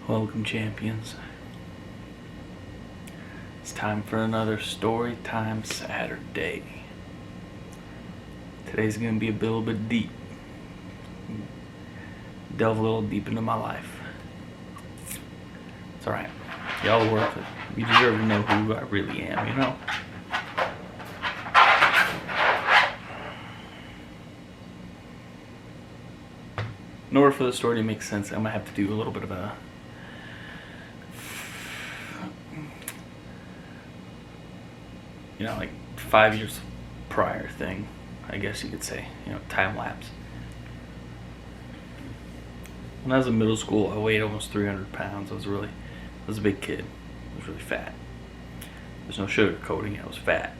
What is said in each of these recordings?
Welcome, champions. It's time for another story time Saturday. Today's gonna be a little bit deep. Delve a little deep into my life. It's alright. Y'all are worth it. You deserve to know who I really am, you know? In order for the story to make sense, I'm gonna have to do a little bit of a like 5 years prior thing, I guess you could say, time lapse. When I was in middle school, I weighed almost 300 pounds. I was a big kid. I was really fat. There's no sugarcoating it, I was fat.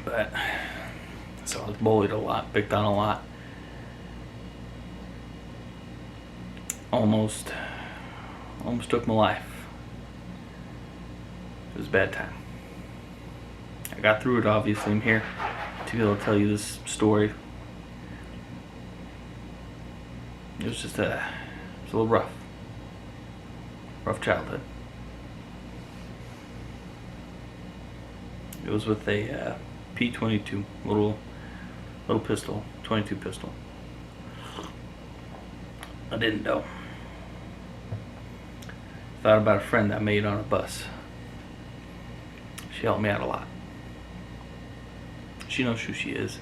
But, so I was bullied a lot, picked on a lot. Almost took my life. It was a bad time. I got through it, obviously. I'm here to be able to tell you this story. It was just a little rough childhood. It was with a pt.2 little pistol, 22 pistol. I didn't know. Thought about a friend I made on a bus. She helped me out a lot. She knows who she is.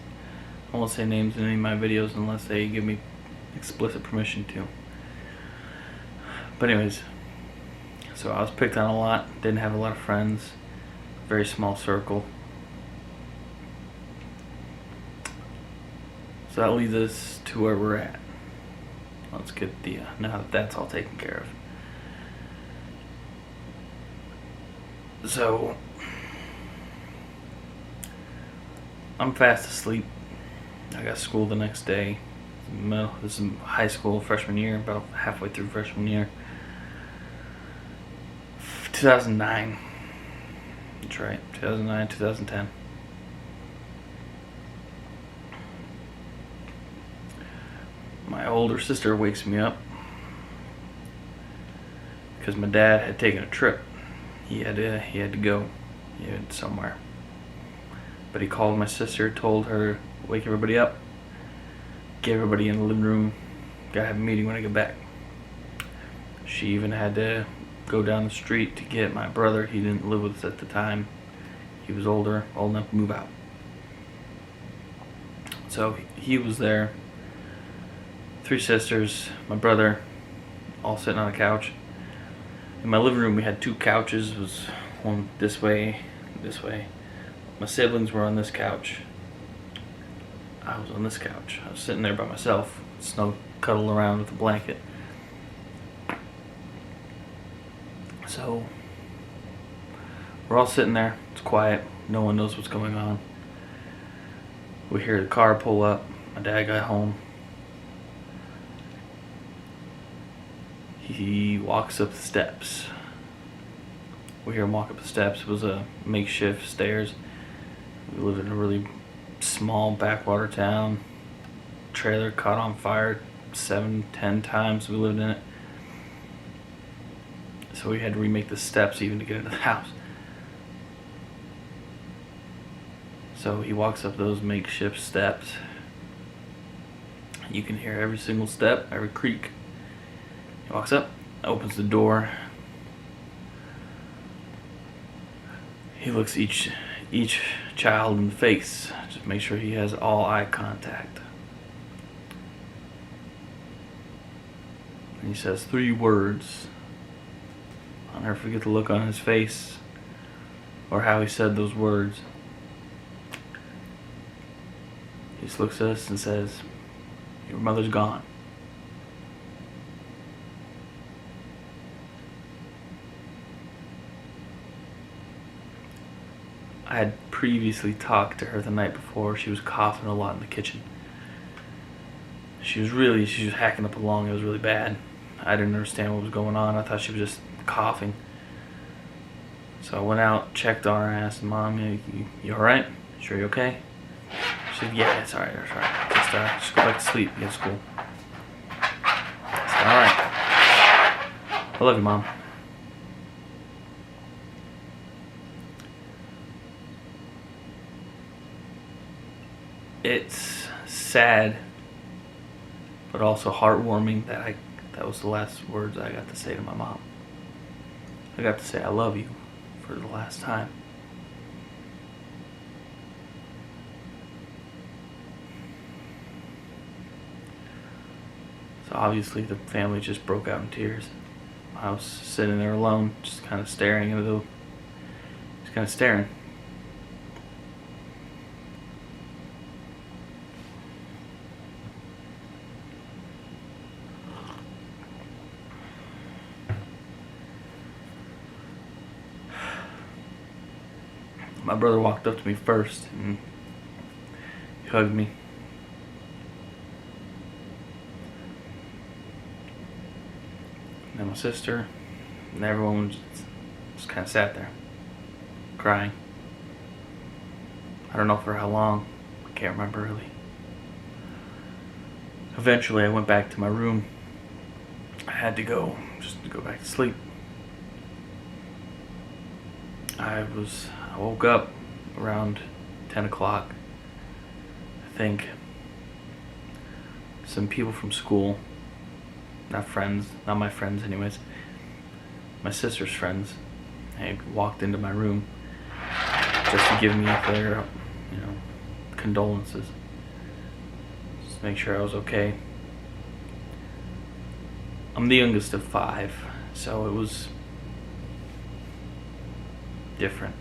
I won't say names in any of my videos unless they give me explicit permission to. But anyways, so I was picked on a lot, didn't have a lot of friends, very small circle. So that leads us to where we're at. Let's get now that that's all taken care of. So I'm fast asleep. I got school the next day. This is high school, freshman year, about halfway through freshman year. 2009. That's right, 2009, 2010. My older sister wakes me up because my dad had taken a trip. He had to go. He had somewhere. But he called my sister, told her, wake everybody up, get everybody in the living room, gotta have a meeting when I get back. She even had to go down the street to get my brother. He didn't live with us at the time. He was old enough to move out. So he was there. 3 sisters, my brother, all sitting on a couch. In my living room we had 2 couches. It was one this way, this way. My siblings were on this couch. I was on this couch. I was sitting there by myself, cuddled around with a blanket. So we're all sitting there. It's quiet. No one knows what's going on. We hear the car pull up. My dad got home. He walks up the steps. We hear him walk up the steps. It was a makeshift stairs. We lived in a really small backwater town. Trailer caught on fire 7-10 times we lived in it. So we had to remake the steps even to get into the house. So he walks up those makeshift steps. You can hear every single step, every creak. He walks up, opens the door. He looks each child in the face, just make sure he has all eye contact. And he says 3 words. I'll never forget the look on his face or how he said those words. He just looks at us and says, "Your mother's gone." I had previously talked to her the night before. She was coughing a lot in the kitchen. She was hacking up a lung. It was really bad. I didn't understand what was going on. I thought she was just coughing. So I went out, checked on her, asked, "Mom, you alright? Sure you okay?" She said, "Yeah, it's alright, it's alright. Just go back to sleep, you have school." I said, "Alright." I love you, Mom. It's sad, but also heartwarming that was the last words I got to say to my mom. I got to say I love you for the last time. So obviously the family just broke out in tears. I was sitting there alone, just kind of staring. My brother walked up to me first and he hugged me. And then my sister and everyone just kind of sat there, crying. I don't know for how long. I can't remember really. Eventually I went back to my room. I had to go, just to go back to sleep. I woke up around 10 o'clock. I think some people from school, not my friends anyways, my sister's friends, they walked into my room just to give me their, condolences. Just to make sure I was okay. I'm the youngest of 5, so it was different.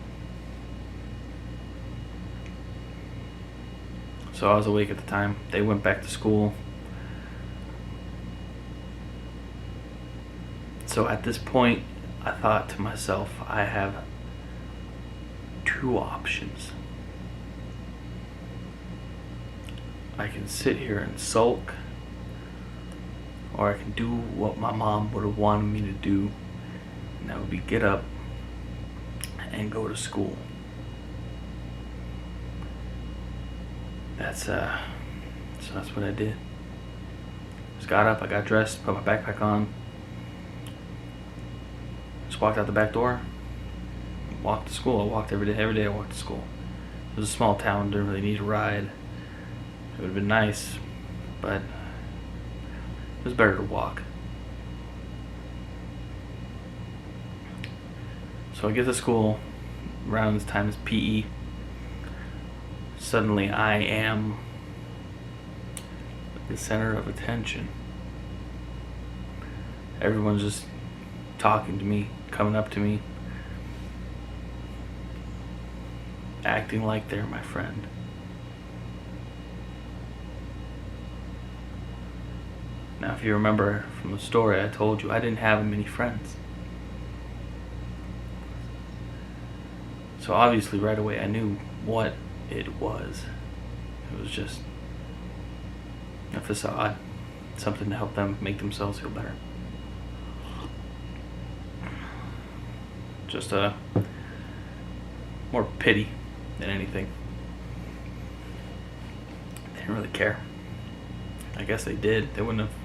So I was awake at the time. They went back to school. So at this point, I thought to myself, I have 2 options. I can sit here and sulk, or I can do what my mom would have wanted me to do, and that would be get up and go to school. So that's what I did. Just got up, I got dressed, put my backpack on, just walked out the back door, walked to school. I walked every day I walked to school. It was a small town, didn't really need a ride. It would have been nice, but it was better to walk. So I get to school around this time as PE. Suddenly I am the center of attention. Everyone's just talking to me, coming up to me, acting like they're my friend. Now, if you remember from the story I told you, I didn't have many friends. So obviously right away I knew what it was. It was just a facade, something to help them make themselves feel better. Just more pity than anything. They didn't really care. I guess they did. They wouldn't have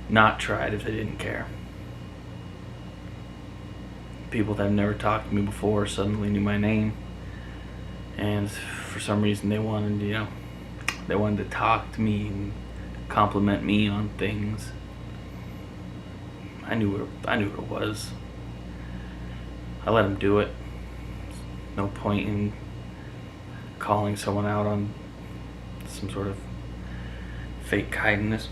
not tried if they didn't care. People that have never talked to me before suddenly knew my name, and for some reason they wanted to talk to me and compliment me on things. I knew what it was. I let them do it. No point in calling someone out on some sort of fake kindness.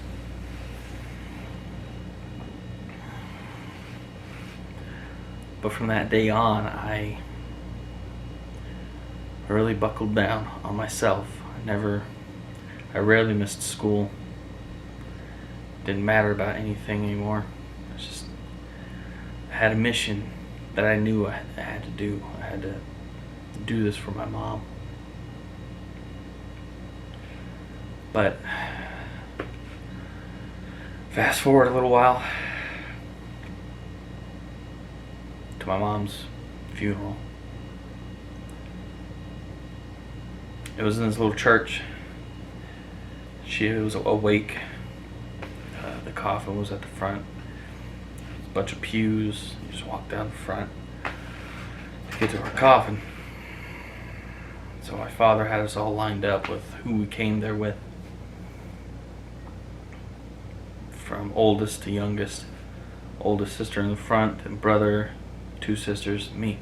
But from that day on, I really buckled down on myself. I rarely missed school. Didn't matter about anything anymore. I had a mission that I knew I had to do. I had to do this for my mom. But fast forward a little while to my mom's funeral. It was in this little church. She was awake. The coffin was at the front. bunch of pews. You just walk down the front to get to her coffin. So my father had us all lined up with who we came there with, from oldest to youngest. Oldest sister in the front, and brother, 2 sisters, me.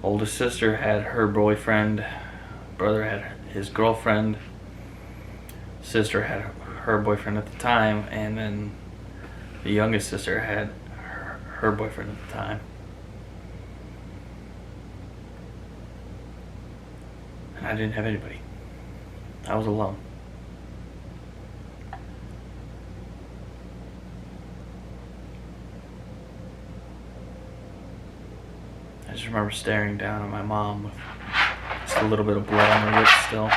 Oldest sister had her boyfriend, brother had his girlfriend, sister had her boyfriend at the time, and then the youngest sister had her boyfriend at the time. And I didn't have anybody. I was alone. I just remember staring down at my mom with just a little bit of blood on her lips still.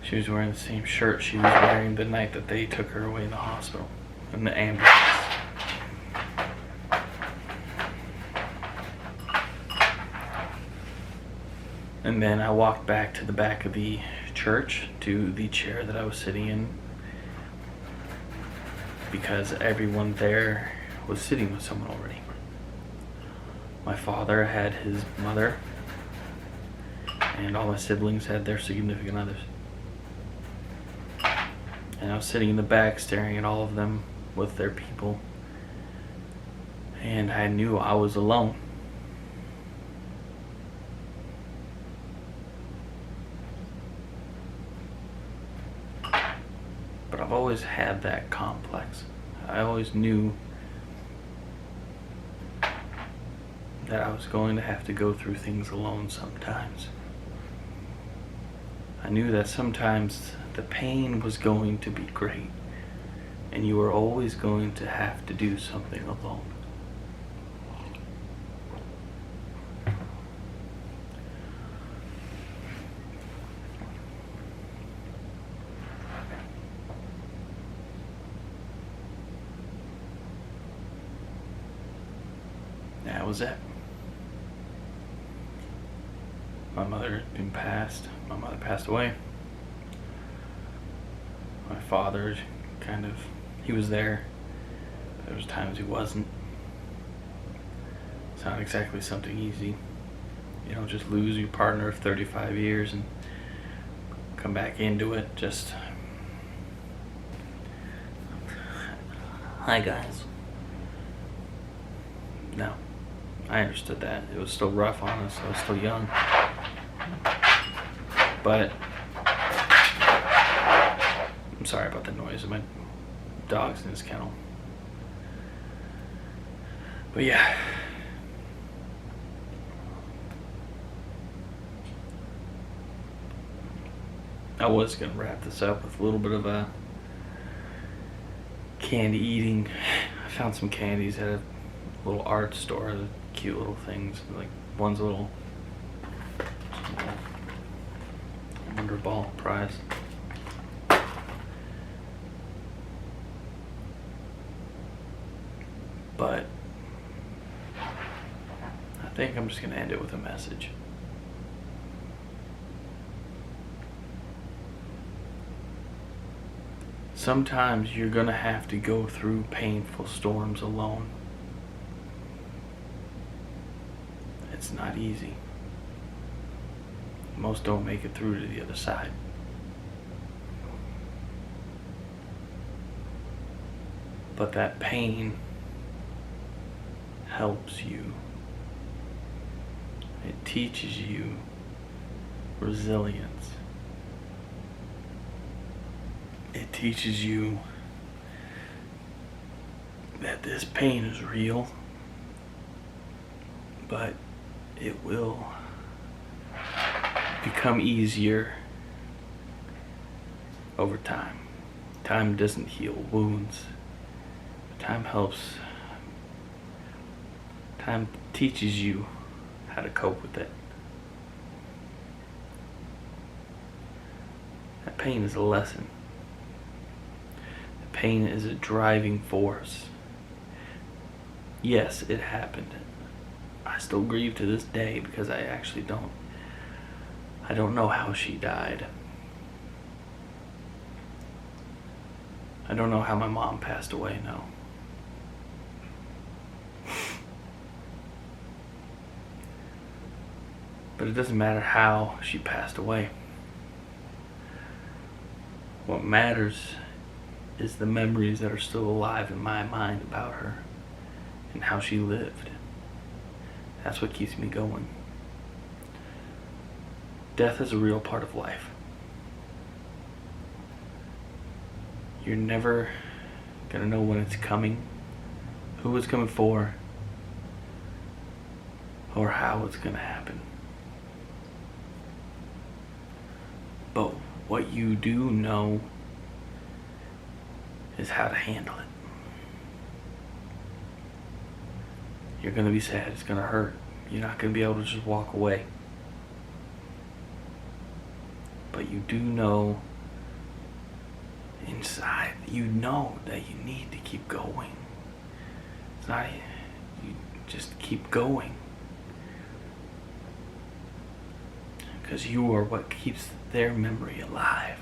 She was wearing the same shirt she was wearing the night that they took her away in the hospital, in the ambulance. And then I walked back to the back of the church to the chair that I was sitting in, because everyone there was sitting with someone already. My father had his mother, and all my siblings had their significant others. And I was sitting in the back staring at all of them with their people, and I knew I was alone. But I've always had that complex. I always knew that I was going to have to go through things alone sometimes. I knew that sometimes the pain was going to be great, and you were always going to have to do something alone. That was it. My mother passed away. My father he was there. There was times he wasn't. It's not exactly something easy. You don't just lose your partner of 35 years and come back into it. Just, hi guys. No. I understood that. It was still rough on us. I was still young. But I'm sorry about the noise of my dog's in his kennel. But yeah. I was going to wrap this up with a little bit of a candy eating. I found some candies at a little art store, the cute little things. Like one's a little Wonder Ball prize. But I think I'm just going to end it with a message. Sometimes you're going to have to go through painful storms alone. It's not easy. Most don't make it through to the other side. But that pain helps you. It teaches you resilience. It teaches you that this pain is real, but it will become easier over time. Time doesn't heal wounds. Time teaches you how to cope with it. That pain is a lesson. The pain is a driving force. Yes, it happened. I still grieve to this day because I don't know how she died. I don't know how my mom passed away, no. But it doesn't matter how she passed away. What matters is the memories that are still alive in my mind about her and how she lived. That's what keeps me going. Death is a real part of life. You're never gonna know when it's coming, who it's coming for, or how it's gonna happen. But what you do know is how to handle it. You're gonna be sad, it's gonna hurt. You're not gonna be able to just walk away. But you do know inside, you know that you need to keep going. It's not, you just keep going. Because you are what keeps their memory alive.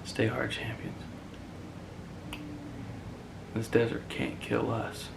Stay hard, champions. This desert can't kill us.